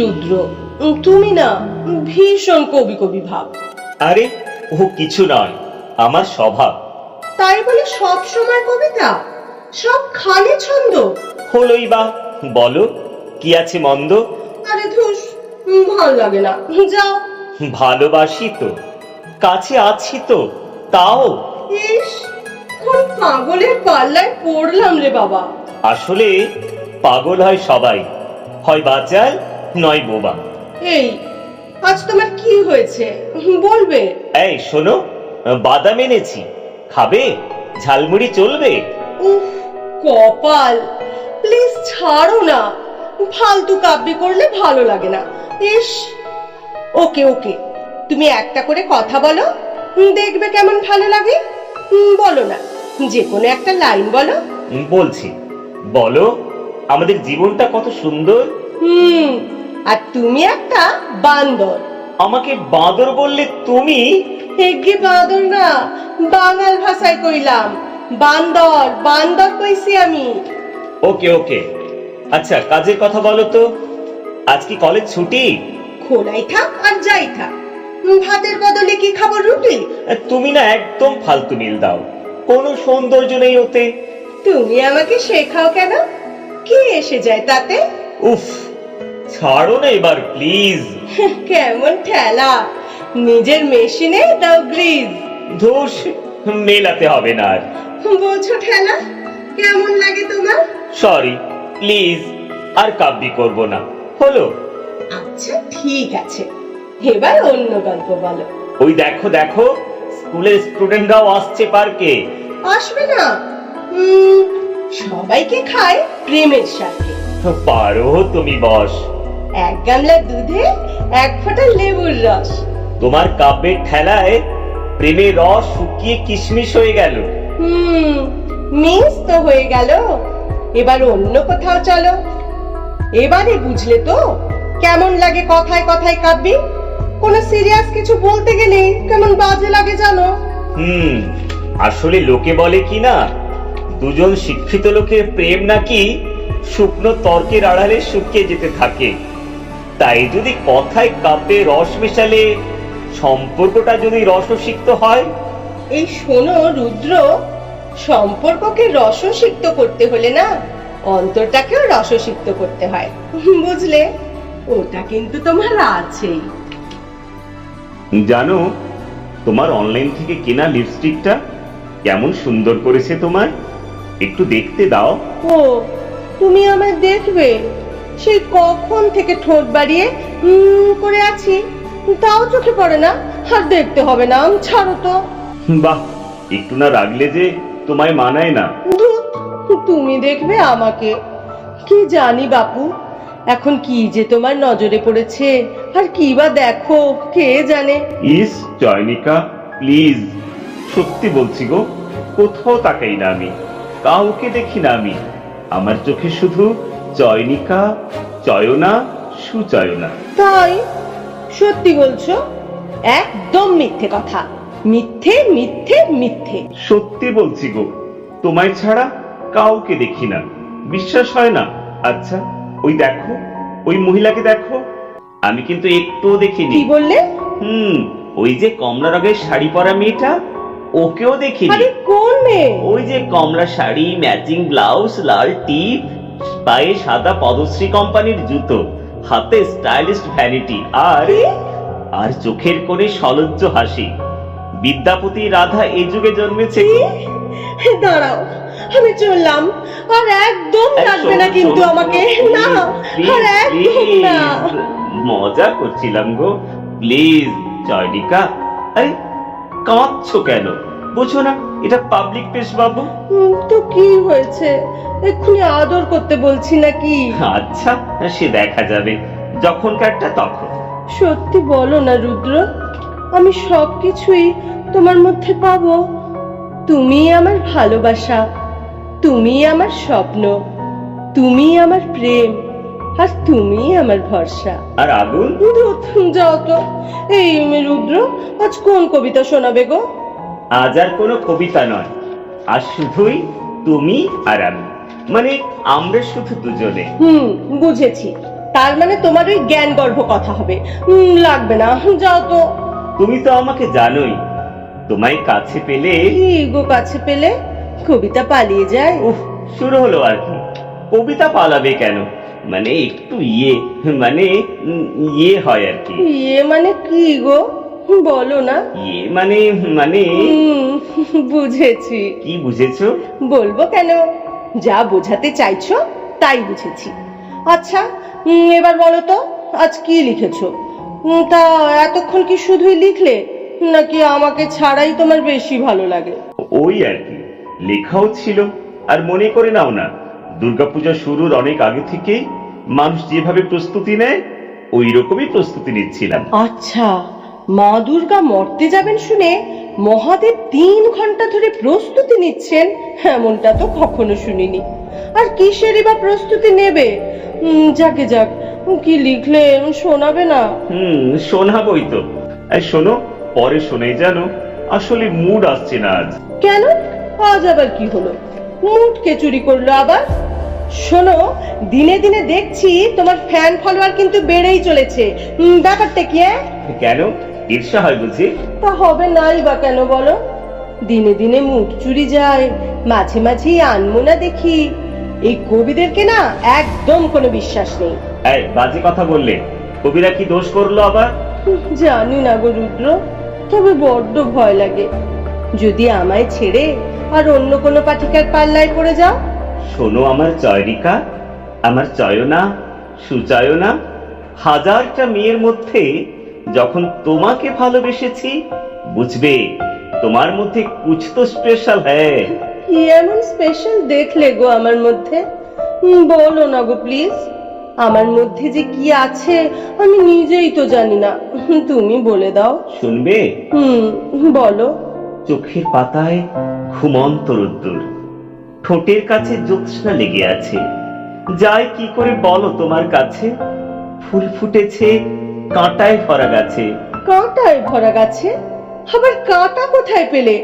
রুদ্র, তুমি না ভীষণ কবি কবি ভাব। আরে ও কিছু নয়, আমার স্বভাব। তাই বলে সব সময় কবিতা, সব খালি ছন্দ? হলোই বা, বলো কি আছে মন্দ? আরে ধুস, ভাল লাগে না, যাও। ভালোবাসি তো, কাছে আছি তো, তাও। ইস, কোন পাগলের পাল্লায় পড়লাম রে বাবা। আসলে পাগল হয় সবাই, হয় বাচাল নয় বোবা। এই, আজ তোমার কি হয়েছে বলবে? এই শোনো, বাদাম এনেছি, খাবে? ঝালমুড়ি চলবে? উফ, কপাল, প্লিজ ছাড়ো না, ফালতু কাব্যি করলে ভালো লাগে না। ইস, ওকে ওকে, তুমি একটা করে কথা বলো, দেখবে কেমন ভালো লাগে। বলো না, যে কোনো একটা লাইন বলো। বলছি, বলো আমাদের জীবনটা কত সুন্দর। আর তুমি একটা বান্দর। আমাকে বাঁদর বললে তুমি? হেগে বাঁদর না, বাঙাল ভাষায় কইলাম, বান্দর বান্দর কইছি আমি। ওকে ওকে, আচ্ছা কাজের কথা বলো তো, আজ কি কলেজ ছুটি? খোলাই থাক আর যাই থাক, ভাতের বদলে কি খাবো, রুটি? তুমি না একদম ফালতু মিল দাও, কোনো সৌন্দর্য নেই ওতে। তুমি আমাকে শেখাও কেন, কি এসে যায় তাতে? উফ, ছাড়ো না এবার প্লিজ। কেমন ঠেলা, নিজের মেশিনে দাও গ্রিজ। ধুস, মেলাতে হবে না আর। বোঝো ঠেলা, কেমন লাগে তোমার? সরি, প্লিজ, আর কাব্যি করব না, হলো? আচ্ছা ঠিক আছে, এবার অন্য গল্প বলো। ওই দেখো দেখো, স্কুলের স্টুডেন্টরাও আসছে পার্কে। আসবে না? সবাইকে খায় প্রেমের সাথে। পারো তুমি বস। এক গামলা দুধে এক ফোঁটা লেবুর রস। তোমার কাব্যের ঠেলায় প্রেমের রস শুকিয়ে কিশমিশ হয়ে গেল। মিস তো হয়ে গেল, এবার অন্য কোথাও চলো। এবারে বুঝলে তো কেমন লাগে কথায় কথায় কাব্যি? কোন সিরিয়াস কিছু বলতে গেলে কেমন বাজে লাগে জানো? আসলে লোকে বলে কি না, দুজন শিক্ষিত লোকের প্রেম নাকি শুকনো তর্কের আড়ালে শুকিয়ে যেতে থাকে। তাই যদি কথায় কাব্যে রস মেশালে সম্পর্কটা যদি রসসিক্ত হয়। এই শোনো রুদ্র, সম্পর্ককে রসসিক্ত করতে হলে না অন্তরটাকেও রসসিক্ত করতে হয়, বুঝলে? ওটা কিন্তু তোমার আছেই। জানো, তোমার অনলাইন থেকে কেনা লিপস্টিকটা কেমন সুন্দর করেছে তোমার, একটু দেখতে দাও। ও, তুমি আমায় দেখবে? সেই কখন থেকে ঠোঁট বাড়িয়ে করে আছি, তাও চোখে পড়ে না। আর দেখতে হবে না, ছাড়ো তো। বাহ, একটু না রাগলে যে তোমায় মানায় না। ধুৎ, তুমি দেখবে আমাকে? কি জানি বাপু, এখন কি যে তোমার নজরে পড়েছে, আর কি বা দেখো কে জানে। ইস চয়নিকা, প্লিজ, সত্যি বলছি গো, কোথাও তাকাই না আমি, কাউকে দেখি না আমি। আমার চোখে শুধু চয়নিকা, চয়না, সুচয়না। তাই? সত্যি বলছো? একদম মিথ্যে কথা, মিথ্যে মিথ্যে মিথ্যে। সত্যি বলছি গো, তোমায় ছাড়া কাউকে দেখি না, বিশ্বাস হয় না? আচ্ছা ওই দেখো, ওই মহিলাকে দেখো, আমি কিন্তু একটুও দেখিনি। কি বললে? ওই যে কমলা রঙের শাড়ি পরা মেয়েটা, ওকেও দেখিনি। আরে কোন মেয়ে? ওই যে কমলা শাড়ি, ম্যাচিং ব্লাউজ, লাল টিপ, পায়ে সাদা পদশ্রী কোম্পানির জুতো, হাতে স্টাইলিস্ট ভ্যানিটি, আর চোখের কোণে সলজ্জ হাসি। বিদ্যাপতি রাধা এই যুগে জন্মেছে। দাঁড়াও, আমি চললাম, আর একদম ডাকবে না কিন্তু আমাকে, না, আর একদম না। মজা করছিলাম গো, প্লিজ চয়নিকা। আরে কাঁদছো কেন, বুঝো না এটা পাবলিক প্লেস বাবু। তো কি হয়েছে, এক্ষুনি আদর করতে বলছি নাকি? আচ্ছা সে দেখা যাবে, যখনকারটা তখন। সত্যি বলো না রুদ্র, আমি সবকিছুই তোমার মধ্যে পাবো। তুমি আমার ভালোবাসা, তুমি আমার স্বপ্ন, তুমি আমার প্রেম, আর তুমি আমার ভরসা। আর আগুন? যাও তো। এই রুদ্র, আজ কোন কবিতা শোনাবে গো? আজ আর কোনো কবিতা নয়, আজ শুধুই তুমি আর আমি, মানে আমরা শুধু দুজনে। বুঝেছি, তার মানে তোমার ওই জ্ঞান গর্ভ কথা হবে। লাগবে না, যাও তো। তুমি তো আমাকে জানোই, তোমায় কাছে পেলে কি গো কাছে পেলে কবিতা পালিয়ে যায়? উফ, শুরু হলো আর কি। কবিতা পালাবে কেন, মানে একটু মানে ইয়ে হয় আর কি। ইয়ে মানে কি গো, বলো না। ইয়ে মানে মানে বুঝেছি। কি বুঝেছো? বলবো কেন, যা বোঝাতে চাইছো তাই বুঝেছি। আচ্ছা, এবার বলো তো আজ কি লিখেছো? তা এতক্ষণ কি শুধুই লিখলে, নাকি আমাকে ছাড়াই তোমার বেশি ভালো লাগে? ওই আর কি, লেখাও ছিল। আর মনে করে নাও না, দুর্গাপূজা শুরুর অনেক আগে থেকেই মানুষ যেভাবে প্রস্তুতি নেয় ওই রকমই প্রস্তুতি নিচ্ছিলাম। আচ্ছা, মা দুর্গা মর্তে যাবেন শুনে মহাদেব 3 ঘন্টা ধরে প্রস্তুতি নিচ্ছেন, এমনটা তো কখনো শুনিনি। আর কিসেরই বা প্রস্তুতি নেবে? যাকে যাক, কি লিখলে শোনাবে না? শোনাবই তো। এই শোনো, পরে শোনাই। জানো, আসলে মুড আসছে না আজ। কেন, আজ আবার কি হলো? মুড কে চুরি করলো আবার? শোনো, দিনে দিনে দেখছি তোমার ফ্যান ফলোয়ার কিন্তু বেড়েই চলেছে। ব্যাপারটা কি? কেন, ঈর্ষা হয় বুঝি? তা হবে নাই বা কেন বলো? দিনে দিনে মুড চুরি যায়, মাঝে মাঝেই আনমনা দেখি। এই কবিদেরকে না একদম কোনো বিশ্বাস নেই। এই বাজে কথা বললে, কবিরা কি দোষ করলো আবার? জানি না গো রুদ্র, তবে বড্ড ভয় লাগে যদি আমায় ছেড়ে আর অন্য কোনো পাঠিকার পাল্লায় পড়ে যাও। শোনো আমার চয়নিকা, আমার চয়না, সুচয়না, হাজারটা মেয়ের মধ্যে যখন তোমাকে ভালোবেসেছি, বুঝবে তোমার মধ্যে কুছ তো স্পেশাল হ্যায়। কি এমন স্পেশাল দেখলে গো আমার মধ্যে? বলো না গো প্লিজ, আমার মধ্যে যে কি আছে আমি নিজেই তো জানি না, তুমি বলে দাও। শুনবে? বলো। চোখের পাতায় ঘুমন্ত রোদ্দুর, ঠোঁটের কাছে জ্যোৎস্না লেগে আছে। যাই কি করে বলো তোমার কাছে? ফুল ফুটেছে কাঁটায় ভরা গাছে। কাঁটায় ভরা গাছে? আবার কাঁটা কোথায় পেলে?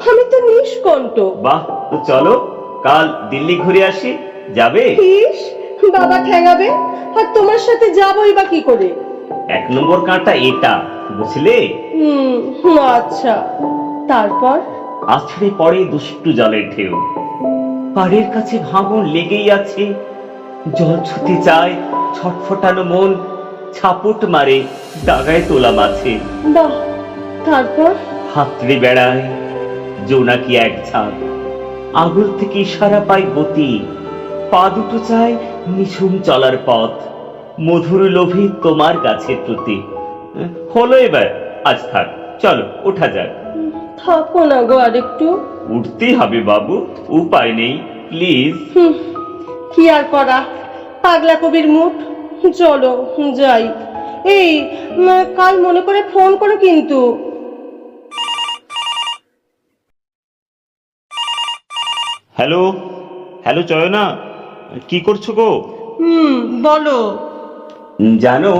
আমি তো নিষ্কণ্ঠ। বাহ, তো চলো কাল দিল্লি ঘুরে আসি। যাবে? ইস, বাবা ঠেঙাবে, আর তোমার সাথে যাবই বা কি করে? 1 নম্বর কাঁটা এটা, বুঝলে? আচ্ছা, তারপর? আছড়ে পড়ে দুষ্টু জলের ঢেউ, পাড়ের কাছে ভাঙন লেগেই আছে। জল ছুতে চায় ছটফটানো মন, ছাপুট মারে ডাগায় তোলা মাছে। বাহ, তারপর? হাতড়ে বেড়ায় জোনাকি এক ঝাঁক, আগুল থেকে ইশারা পায় গতি। পা দুটো চায় নিঝুম চলার পথ, মধুর লোভে তোমার গাছের প্রতি। হলো এবার, আজ থাক, চলো ওঠা যাক। থাকো না গো আরেকটু। উঠতেই হবে বাবু, উপায় নেই, প্লিজ। কি আর করা, পাগলা কবির মুড। চলো যাই। এই, কাল মনে করে ফোন করো কিন্তু। হ্যালো, হ্যালো চয়না, কি করছো গো? বলো। জানো,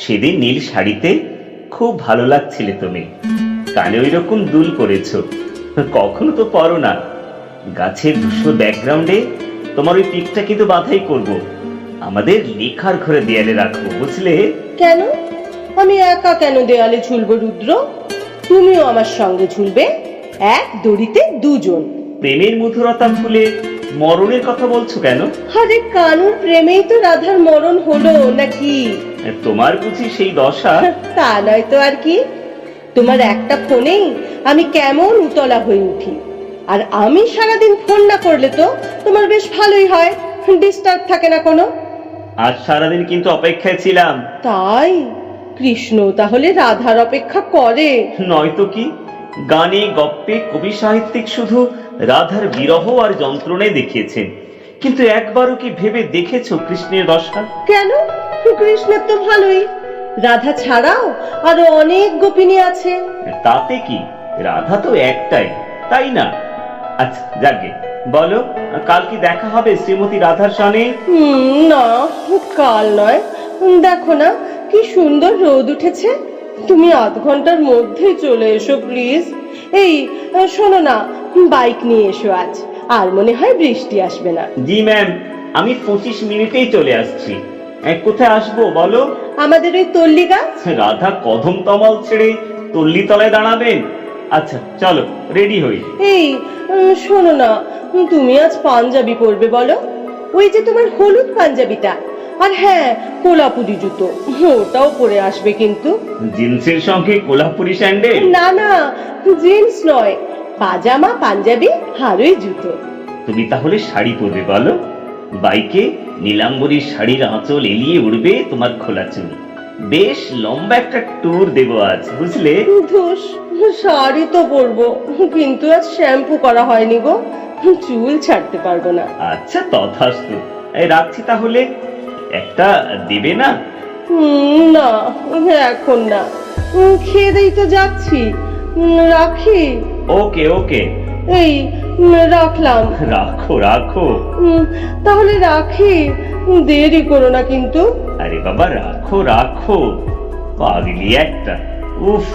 সেদিন নীল শাড়িতে খুব ভালো লাগছিলে তুমি। কানে ওই রকম দুল করেছো, কখনো তো পরো না। গাছের ধূসর ব্যাকগ্রাউন্ডে তোমার ওই পিকটা কিন্তু বাধাই করব, আমাদের লেখার ঘরে দেয়ালে রাখবো, বুঝলে? কেন, আমি একা কেন দেয়ালে ঝুলবো রুদ্র? তুমিও আমার সঙ্গে ঝুলবে, এক দড়িতে দুজন। প্রেমের মধুরতা ভুলে মরণের কথা বলছো কেন? আরে কানুর প্রেমেই তো রাধার মরণ হলো নাকি? তোমার বুঝি সেই দশা? তা নয় তো আর কি। তোমার একটা ফোনেই আমি কেমন উতলা হয়ে উঠি, আর আমি সারাদিন ফোন না করলে তো তোমার বেশ ভালোই হয়, ডিস্টার্ব থাকে না কোনো। আজ সারাদিন কিন্তু অপেক্ষায় ছিলাম। তাই? কৃষ্ণ তাহলে রাধার অপেক্ষা করে? নয়তো কি, গানে গপ্পে কবি সাহিত্যিক শুধু রাধার বিরহ আর যন্ত্রণায় দেখিয়েছেন, কিন্তু একবারও কি ভেবে দেখেছো কৃষ্ণের দশা? কেন, কৃষ্ণের তো ভালোই, রাধা ছাড়াও আরো অনেক গোপিনী আছে। তাতে কি, রাধা তো একটাই, তাই না? আচ্ছা যাকে বলো, কাল কি দেখা হবে শ্রীমতী রাধার সনে? না, কাল নয়। দেখো না কি সুন্দর রোদ উঠেছে, তুমি আধ ঘন্টার মধ্যেই চলে এসো প্লিজ। এই শোনো না, বাইক নিয়ে এসো আজ, আর মনে হয় বৃষ্টি আসবে না। জি ম্যাম, আমি 25 মিনিটেই চলে আসছি। কোথায় আসবো বলো? আমাদের ওই তল্লি গাছ। রাধা কদম তমাল ছেড়ে তল্লি তলায় দাঁড়াবেন? আচ্ছা চলো রেডি হই। এই শোনো না, তুমি আজ পাঞ্জাবি পরবে বলো? ওই যে তোমার হলুদ পাঞ্জাবিটা, আর হ্যাঁ কোলাপুরি জুতো, ওটাও পরে আসবে কিন্তু। জিন্সের সঙ্গে কোলাপুরি স্যান্ডেল? না না, জিন্স নয়, পাজামা পাঞ্জাবি আর ওই জুতো। তুমি তাহলে শাড়ি পরবে বলো? বাইকে নীলাম্বরীর শাড়ির আঁচল এলিয়ে উঠবে তোমার খোলা চুল। বেশ লম্বা একটা ট্যুর দেবো আজ, বুঝলে? ধুস, শাড়ি তো পরবো, কিন্তু আজ শ্যাম্পু করা হয়নি গো, চুল ছাড়তে পারবো না। আচ্ছা তথাস্তু, এই রাখছি তাহলে। একটা দেবে না? না, এখন না, খেয়ে দেই তো যাচ্ছি, রাখি। ওকে ওকে, এই রাখলাম। রাখো রাখো। তাহলে রাখি, দেরি করো না কিন্তু। আরে বাবা রাখো রাখো, পাগলি একটা। উফ।